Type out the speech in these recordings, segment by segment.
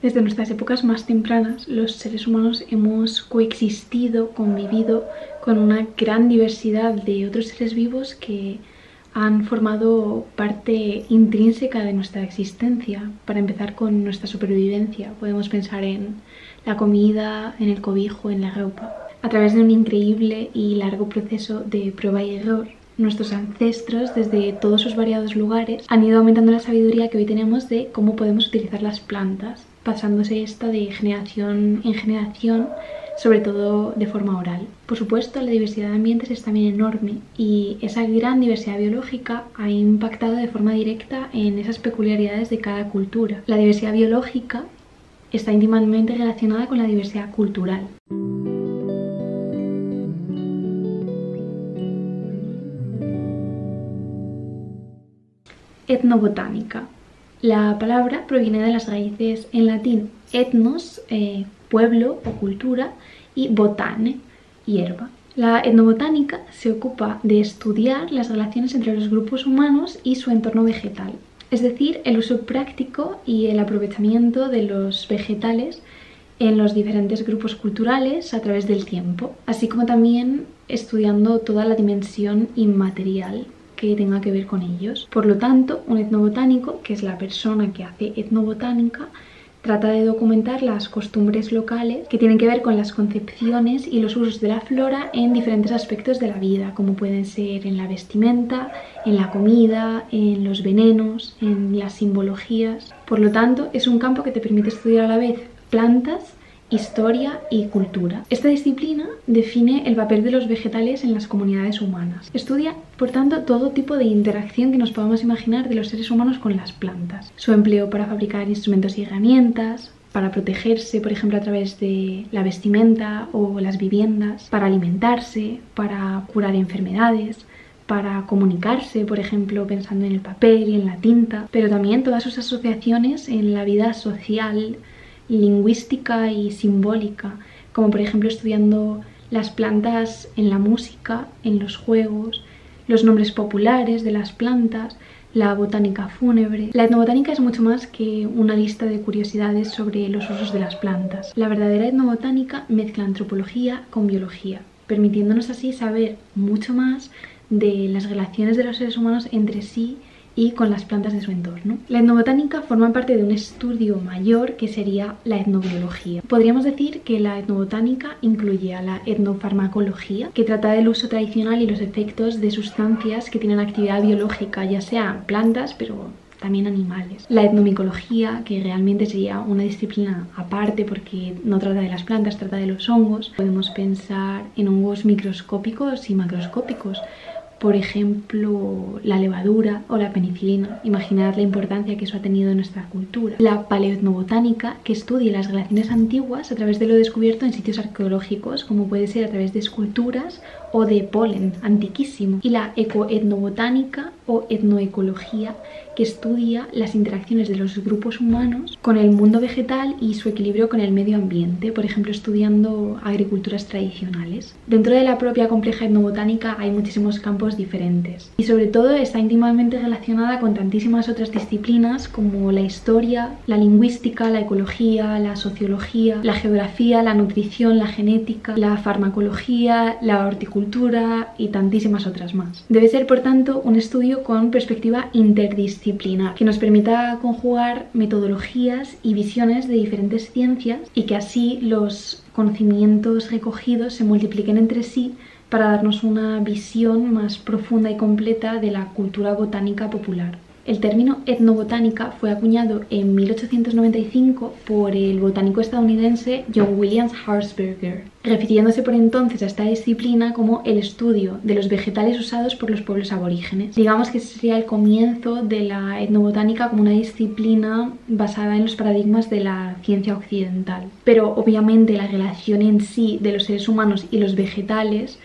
Desde nuestras épocas más tempranas, los seres humanos hemos coexistido, convivido con una gran diversidad de otros seres vivos que han formado parte intrínseca de nuestra existencia. Para empezar, con nuestra supervivencia, podemos pensar en la comida, en el cobijo, en la ropa. A través de un increíble y largo proceso de prueba y error, nuestros ancestros, desde todos sus variados lugares, han ido aumentando la sabiduría que hoy tenemos de cómo podemos utilizar las plantas, pasándose esta de generación en generación, sobre todo de forma oral. Por supuesto, la diversidad de ambientes es también enorme y esa gran diversidad biológica ha impactado de forma directa en esas peculiaridades de cada cultura. La diversidad biológica está íntimamente relacionada con la diversidad cultural. Etnobotánica. La palabra proviene de las raíces en latín etnos, pueblo o cultura, y botane, hierba. La etnobotánica se ocupa de estudiar las relaciones entre los grupos humanos y su entorno vegetal, es decir, el uso práctico y el aprovechamiento de los vegetales en los diferentes grupos culturales a través del tiempo, así como también estudiando toda la dimensión inmaterial que tenga que ver con ellos. Por lo tanto, un etnobotánico, que es la persona que hace etnobotánica, trata de documentar las costumbres locales que tienen que ver con las concepciones y los usos de la flora en diferentes aspectos de la vida, como pueden ser en la vestimenta, en la comida, en los venenos, en las simbologías. Por lo tanto, es un campo que te permite estudiar a la vez plantas, historia y cultura. Esta disciplina define el papel de los vegetales en las comunidades humanas. Estudia, por tanto, todo tipo de interacción que nos podamos imaginar de los seres humanos con las plantas. Su empleo para fabricar instrumentos y herramientas, para protegerse, por ejemplo, a través de la vestimenta o las viviendas, para alimentarse, para curar enfermedades, para comunicarse, por ejemplo, pensando en el papel y en la tinta, pero también todas sus asociaciones en la vida social, lingüística y simbólica, como por ejemplo estudiando las plantas en la música, en los juegos, los nombres populares de las plantas, la botánica fúnebre. La etnobotánica es mucho más que una lista de curiosidades sobre los usos de las plantas. La verdadera etnobotánica mezcla antropología con biología, permitiéndonos así saber mucho más de las relaciones de los seres humanos entre sí y con las plantas de su entorno. La etnobotánica forma parte de un estudio mayor que sería la etnobiología. Podríamos decir que la etnobotánica incluye a la etnofarmacología, que trata del uso tradicional y los efectos de sustancias que tienen actividad biológica, ya sean plantas, pero también animales. La etnomicología, que realmente sería una disciplina aparte porque no trata de las plantas, trata de los hongos. Podemos pensar en hongos microscópicos y macroscópicos, por ejemplo, la levadura o la penicilina. Imaginad la importancia que eso ha tenido en nuestra cultura. La paleoetnobotánica, que estudia las relaciones antiguas a través de lo descubierto en sitios arqueológicos, como puede ser a través de esculturas o de polen antiquísimo. Y la ecoetnobotánica o etnoecología, que estudia las interacciones de los grupos humanos con el mundo vegetal y su equilibrio con el medio ambiente, por ejemplo, estudiando agriculturas tradicionales. Dentro de la propia compleja etnobotánica hay muchísimos campos diferentes y sobre todo está íntimamente relacionada con tantísimas otras disciplinas como la historia, la lingüística, la ecología, la sociología, la geografía, la nutrición, la genética, la farmacología, la horticultura y tantísimas otras más. Debe ser, por tanto, un estudio con perspectiva interdisciplinar que nos permita conjugar metodologías y visiones de diferentes ciencias y que así los conocimientos recogidos se multipliquen entre sí para darnos una visión más profunda y completa de la cultura botánica popular. El término etnobotánica fue acuñado en 1895 por el botánico estadounidense John Williams Harsberger, refiriéndose por entonces a esta disciplina como el estudio de los vegetales usados por los pueblos aborígenes. Digamos que ese sería el comienzo de la etnobotánica como una disciplina basada en los paradigmas de la ciencia occidental. Pero obviamente la relación en sí de los seres humanos y los vegetales,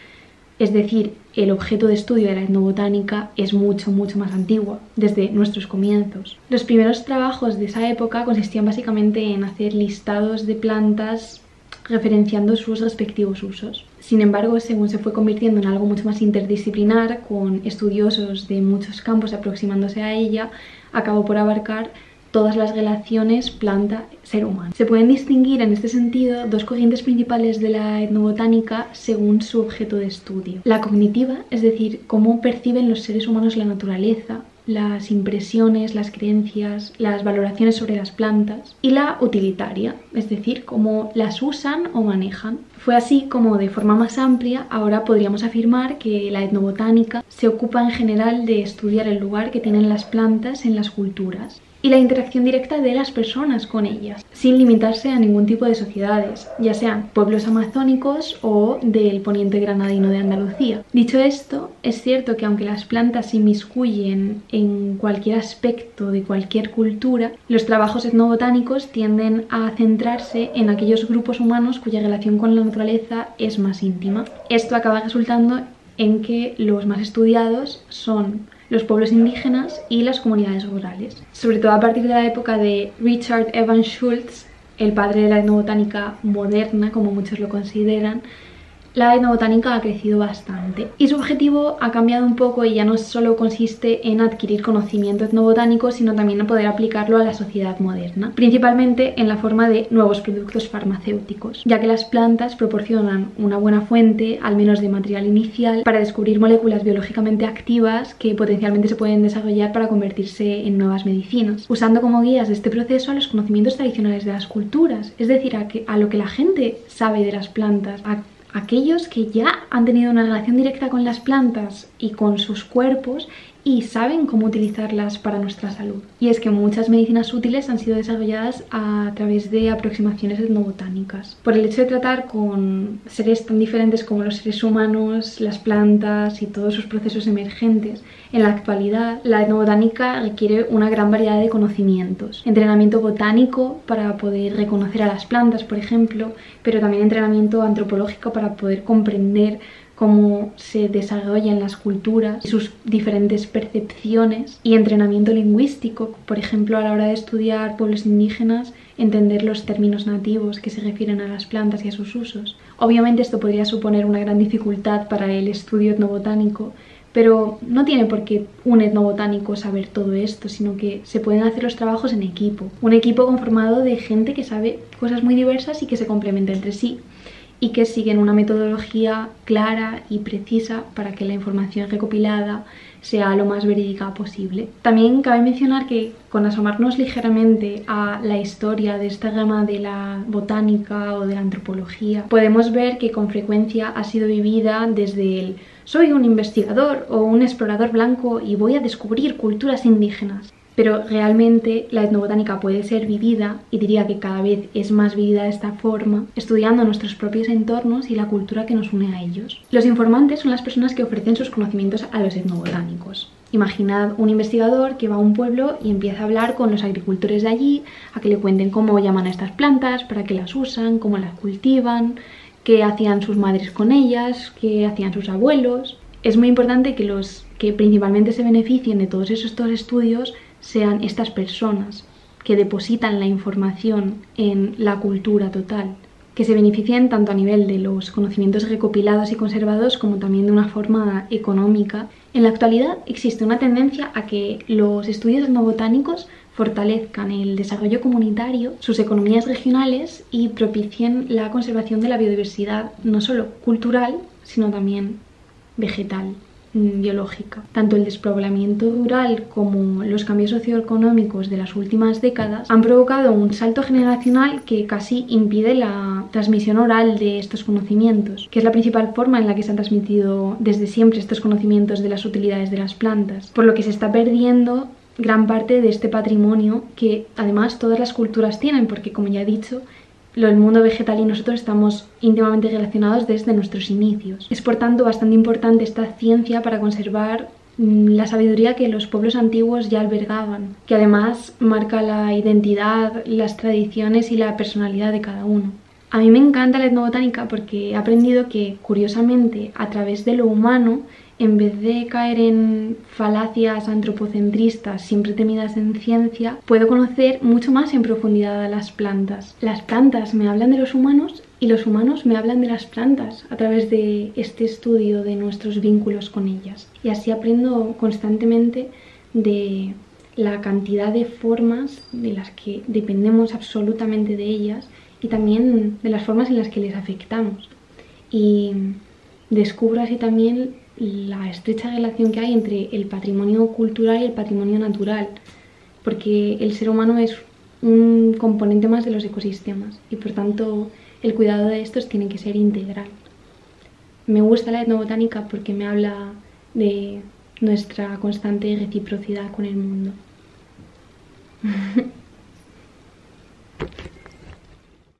es decir, el objeto de estudio de la etnobotánica, es mucho más antigua, desde nuestros comienzos. Los primeros trabajos de esa época consistían básicamente en hacer listados de plantas referenciando sus respectivos usos. Sin embargo, según se fue convirtiendo en algo mucho más interdisciplinar, con estudiosos de muchos campos aproximándose a ella, acabó por abarcar todas las relaciones planta-ser humano. Se pueden distinguir en este sentido dos corrientes principales de la etnobotánica según su objeto de estudio. La cognitiva, es decir, cómo perciben los seres humanos la naturaleza, las impresiones, las creencias, las valoraciones sobre las plantas, y la utilitaria, es decir, cómo las usan o manejan. Fue así como, de forma más amplia, ahora podríamos afirmar que la etnobotánica se ocupa en general de estudiar el lugar que tienen las plantas en las culturas y la interacción directa de las personas con ellas, sin limitarse a ningún tipo de sociedades, ya sean pueblos amazónicos o del poniente granadino de Andalucía. Dicho esto, es cierto que aunque las plantas se inmiscuyen en cualquier aspecto de cualquier cultura, los trabajos etnobotánicos tienden a centrarse en aquellos grupos humanos cuya relación con la naturaleza es más íntima. Esto acaba resultando en que los más estudiados son los pueblos indígenas y las comunidades rurales. Sobre todo a partir de la época de Richard Evans Schultz, el padre de la etnobotánica moderna, como muchos lo consideran, la etnobotánica ha crecido bastante y su objetivo ha cambiado un poco y ya no solo consiste en adquirir conocimiento etnobotánico, sino también en poder aplicarlo a la sociedad moderna, principalmente en la forma de nuevos productos farmacéuticos, ya que las plantas proporcionan una buena fuente, al menos de material inicial, para descubrir moléculas biológicamente activas que potencialmente se pueden desarrollar para convertirse en nuevas medicinas, usando como guías de este proceso a los conocimientos tradicionales de las culturas, es decir, a lo que la gente sabe de las plantas, aquellos que ya han tenido una relación directa con las plantas y con sus cuerpos y saben cómo utilizarlas para nuestra salud. Y es que muchas medicinas útiles han sido desarrolladas a través de aproximaciones etnobotánicas. Por el hecho de tratar con seres tan diferentes como los seres humanos, las plantas y todos sus procesos emergentes, en la actualidad la etnobotánica requiere una gran variedad de conocimientos. Entrenamiento botánico para poder reconocer a las plantas, por ejemplo, pero también entrenamiento antropológico para poder comprender cómo se desarrollan las culturas y sus diferentes percepciones, y entrenamiento lingüístico, por ejemplo, a la hora de estudiar pueblos indígenas, entender los términos nativos que se refieren a las plantas y a sus usos. Obviamente esto podría suponer una gran dificultad para el estudio etnobotánico, pero no tiene por qué un etnobotánico saber todo esto, sino que se pueden hacer los trabajos en equipo. Un equipo conformado de gente que sabe cosas muy diversas y que se complementa entre sí, y que siguen una metodología clara y precisa para que la información recopilada sea lo más verídica posible. También cabe mencionar que, con asomarnos ligeramente a la historia de esta rama de la botánica o de la antropología, podemos ver que con frecuencia ha sido vivida desde el soy un investigador o un explorador blanco y voy a descubrir culturas indígenas. Pero realmente la etnobotánica puede ser vivida, y diría que cada vez es más vivida de esta forma, estudiando nuestros propios entornos y la cultura que nos une a ellos. Los informantes son las personas que ofrecen sus conocimientos a los etnobotánicos. Imaginad un investigador que va a un pueblo y empieza a hablar con los agricultores de allí, a que le cuenten cómo llaman a estas plantas, para qué las usan, cómo las cultivan, qué hacían sus madres con ellas, qué hacían sus abuelos. Es muy importante que los que principalmente se beneficien de todos estos estudios sean estas personas que depositan la información en la cultura total, que se beneficien tanto a nivel de los conocimientos recopilados y conservados como también de una forma económica. En la actualidad existe una tendencia a que los estudios etnobotánicos fortalezcan el desarrollo comunitario, sus economías regionales y propicien la conservación de la biodiversidad, no solo cultural, sino también vegetal, biológica. Tanto el despoblamiento rural como los cambios socioeconómicos de las últimas décadas han provocado un salto generacional que casi impide la transmisión oral de estos conocimientos, que es la principal forma en la que se han transmitido desde siempre estos conocimientos de las utilidades de las plantas, por lo que se está perdiendo gran parte de este patrimonio que además todas las culturas tienen, porque, como ya he dicho, el mundo vegetal y nosotros estamos íntimamente relacionados desde nuestros inicios. Es por tanto bastante importante esta ciencia para conservar la sabiduría que los pueblos antiguos ya albergaban, que además marca la identidad, las tradiciones y la personalidad de cada uno. A mí me encanta la etnobotánica porque he aprendido que, curiosamente, a través de lo humano, en vez de caer en falacias antropocentristas siempre temidas en ciencia, puedo conocer mucho más en profundidad a las plantas. Las plantas me hablan de los humanos y los humanos me hablan de las plantas a través de este estudio de nuestros vínculos con ellas. Y así aprendo constantemente de la cantidad de formas de las que dependemos absolutamente de ellas y también de las formas en las que les afectamos. Y descubro así también la estrecha relación que hay entre el patrimonio cultural y el patrimonio natural, porque el ser humano es un componente más de los ecosistemas y por tanto el cuidado de estos tiene que ser integral. Me gusta la etnobotánica porque me habla de nuestra constante reciprocidad con el mundo.